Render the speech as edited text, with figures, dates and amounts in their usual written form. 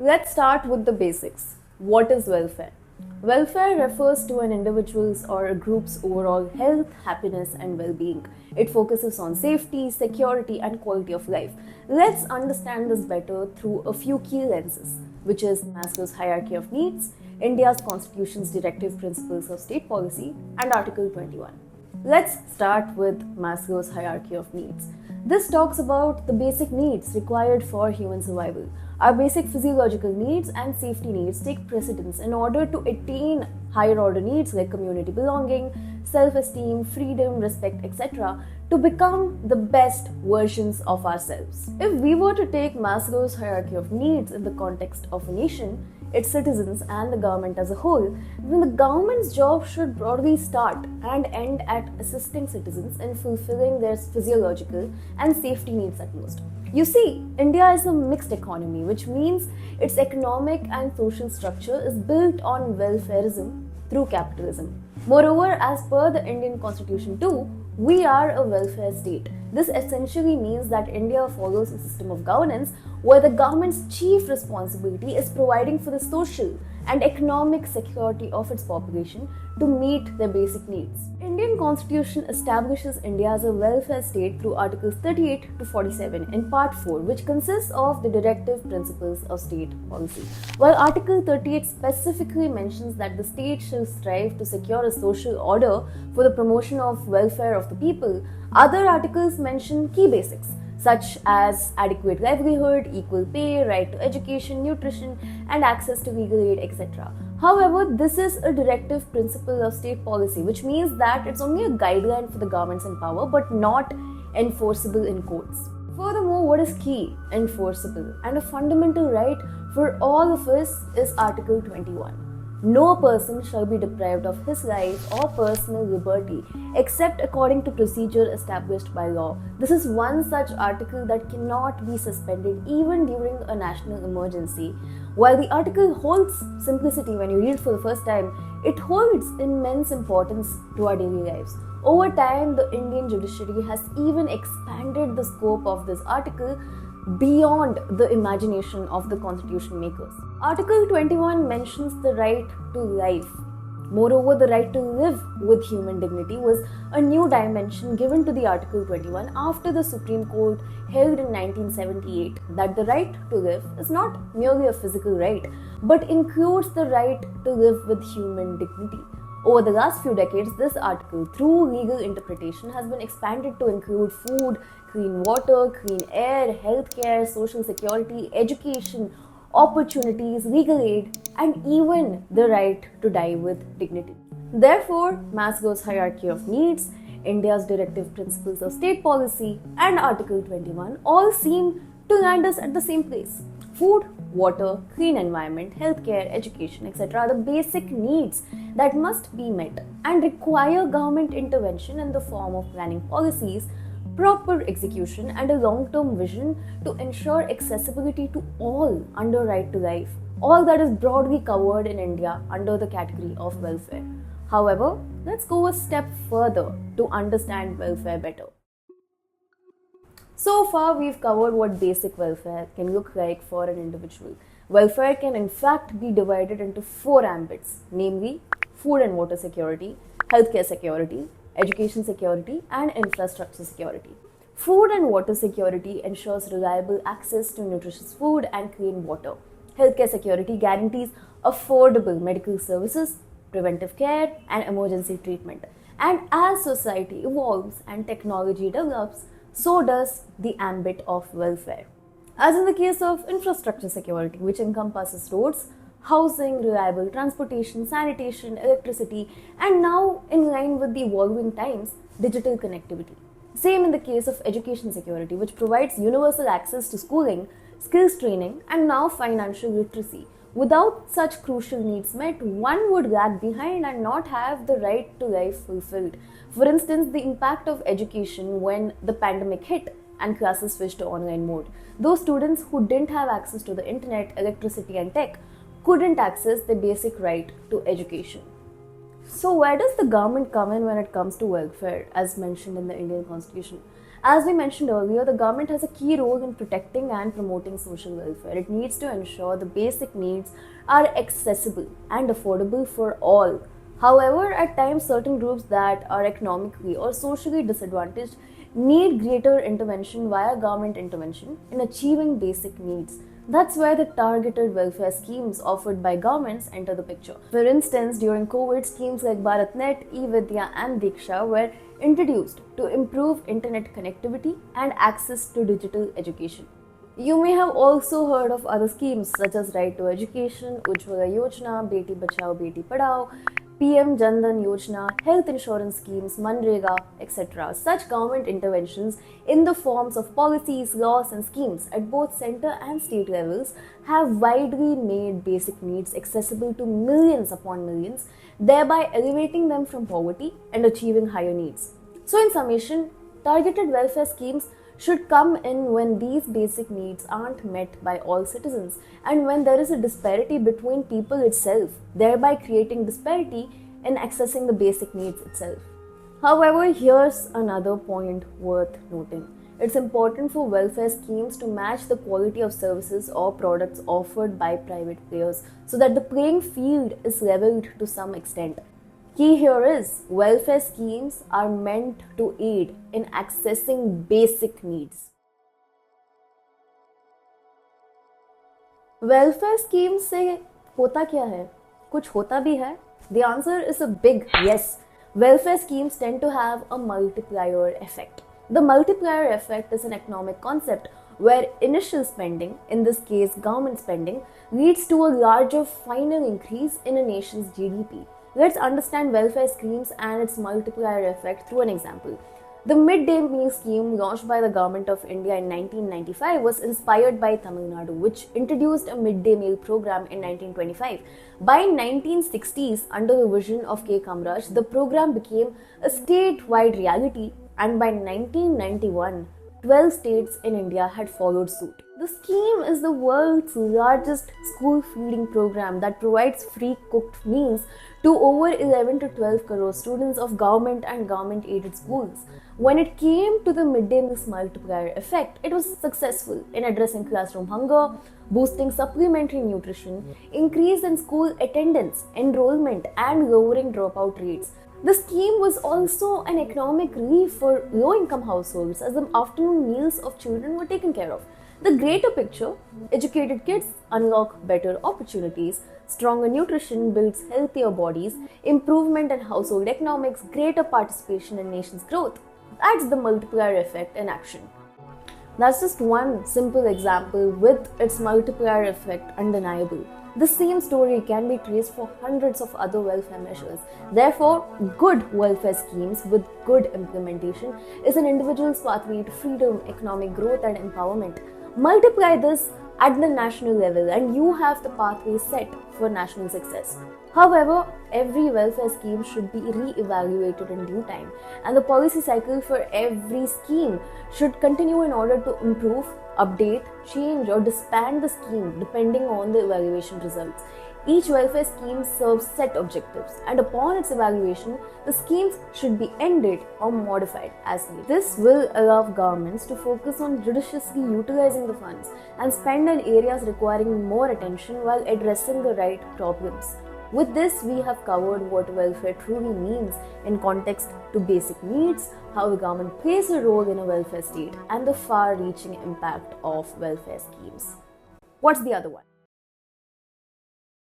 Let's start with the basics. What is welfare? Welfare refers to an individual's or a group's overall health, happiness, and well being. It focuses on safety, security, and quality of life. Let's understand this better through a few key lenses, which is Maslow's hierarchy of needs, India's constitution's directive principles of state policy, and Article 21. Let's start with Maslow's hierarchy of needs. This talks about the basic needs required for human survival. Our basic physiological needs and safety needs take precedence in order to attain higher order needs like community belonging, self esteem, freedom, respect, etc., to become the best versions of ourselves. If we were to take Maslow's hierarchy of needs in the context of a nation, its citizens, and the government as a whole, then the government's job should broadly start and end at assisting citizens in fulfilling their physiological and safety needs at most. You see, India is a mixed economy, which means its economic and social structure is built on welfarism through capitalism. Moreover, as per the Indian Constitution too, we are a welfare state. This essentially means that India follows a system of governance where the government's chief responsibility is providing for the social and economic security of its population to meet their basic needs. Indian Constitution establishes India as a welfare state through Articles 38 to 47 in Part 4, which consists of the directive principles of state policy. While Article 38 specifically mentions that the state shall strive to secure a social order for the promotion of welfare of the people, other articles mention key basics such as adequate livelihood, equal pay, right to education, nutrition, and access to legal aid, etc. However, this is a directive principle of state policy, which means that it's only a guideline for the governments in power but not enforceable in courts. Furthermore, what is key, enforceable, and a fundamental right for all of us is Article 21. No person shall be deprived of his life or personal liberty except according to procedure established by law. This is one such article that cannot be suspended even during a national emergency. While the article holds simplicity when you read it for the first time, it holds immense importance to our daily lives. Over time, the Indian judiciary has even expanded the scope of this article beyond the imagination of the constitution makers. Article 21 mentions the right to life. Moreover, the right to live with human dignity was a new dimension given to the Article 21 after the Supreme Court held in 1978 that the right to live is not merely a physical right, but includes the right to live with human dignity. Over the last few decades, this article, through legal interpretation, has been expanded to include food, clean water, clean air, healthcare, social security, education, opportunities, legal aid, and even the right to die with dignity. Therefore, Maslow's hierarchy of needs, India's directive principles of state policy, and Article 21 all seem to land us at the same place. Food, water, clean environment, healthcare, education, etc. are the basic needs that must be met and require government intervention in the form of planning policies, proper execution, and a long-term vision to ensure accessibility to all under right to life. All that is broadly covered in India under the category of welfare. However, let's go a step further to understand welfare better. So far, we've covered what basic welfare can look like for an individual. Welfare can in fact be divided into four ambits, namely food and water security, healthcare security, education security, and infrastructure security. Food and water security ensures reliable access to nutritious food and clean water. Healthcare security guarantees affordable medical services, preventive care, and emergency treatment. And as society evolves and technology develops, so does the ambit of welfare. As in the case of infrastructure security, which encompasses roads, housing, reliable transportation, sanitation, electricity, and now, in line with the evolving times, digital connectivity. Same in the case of education security, which provides universal access to schooling, skills training, and now financial literacy. Without such crucial needs met, one would lag behind and not have the right to life fulfilled. For instance, the impact of education when the pandemic hit and classes switched to online mode. Those students who didn't have access to the internet, electricity, and tech couldn't access the basic right to education. So where does the government come in when it comes to welfare, as mentioned in the Indian Constitution? As we mentioned earlier, the government has a key role in protecting and promoting social welfare. It needs to ensure the basic needs are accessible and affordable for all. However, at times, certain groups that are economically or socially disadvantaged need greater intervention via government intervention in achieving basic needs. That's where the targeted welfare schemes offered by governments enter the picture. For instance, during COVID, schemes like BharatNet, eVidya, and Diksha were introduced to improve internet connectivity and access to digital education. You may have also heard of other schemes such as Right to Education, Ujjwala Yojana, Beti Bachao Beti Padhao, PM Jan Dhan Yojana, health insurance schemes, Manrega, etc. Such government interventions in the forms of policies, laws, and schemes at both center and state levels have widely made basic needs accessible to millions upon millions, thereby elevating them from poverty and achieving higher needs. So, in summation, targeted welfare schemes should come in when these basic needs aren't met by all citizens and when there is a disparity between people itself, thereby creating disparity in accessing the basic needs itself. However, here's another point worth noting. It's important for welfare schemes to match the quality of services or products offered by private players so that the playing field is leveled to some extent. Key here is welfare schemes are meant to aid in accessing basic needs. Welfare schemes से होता क्या है? कुछ होता भी है? The answer is a big yes. Welfare schemes tend to have a multiplier effect. The multiplier effect is an economic concept where initial spending, in this case government spending, leads to a larger final increase in a nation's GDP. Let's understand welfare schemes and its multiplier effect through an example. The midday meal scheme launched by the Government of India in 1995 was inspired by Tamil Nadu, which introduced a midday meal program in 1925. By 1960s, under the vision of K. Kamraj, the program became a statewide reality, and by 1991, 12 states in India had followed suit. The scheme is the world's largest school feeding program that provides free cooked meals to over 11 to 12 crore students of government and government-aided schools. When it came to the midday meals multiplier effect, it was successful in addressing classroom hunger, boosting supplementary nutrition, increase in school attendance, enrollment, and lowering dropout rates. The scheme was also an economic relief for low-income households as the afternoon meals of children were taken care of. The greater picture: educated kids unlock better opportunities, stronger nutrition builds healthier bodies, improvement in household economics, greater participation in nation's growth. That's the multiplier effect in action. That's just one simple example with its multiplier effect undeniable. The same story can be traced for hundreds of other welfare measures. Therefore, good welfare schemes with good implementation is an individual's pathway to freedom, economic growth, and empowerment. Multiply this at the national level and you have the pathway set for national success. However, every welfare scheme should be re-evaluated in due time, and the policy cycle for every scheme should continue in order to improve, update, change, or disband the scheme depending on the evaluation results. Each welfare scheme serves set objectives, and upon its evaluation, the schemes should be ended or modified as needed. This will allow governments to focus on judiciously utilizing the funds and spend on areas requiring more attention while addressing the right problems. With this, we have covered what welfare truly means in context to basic needs, how the government plays a role in a welfare state, and the far-reaching impact of welfare schemes. What's the other one?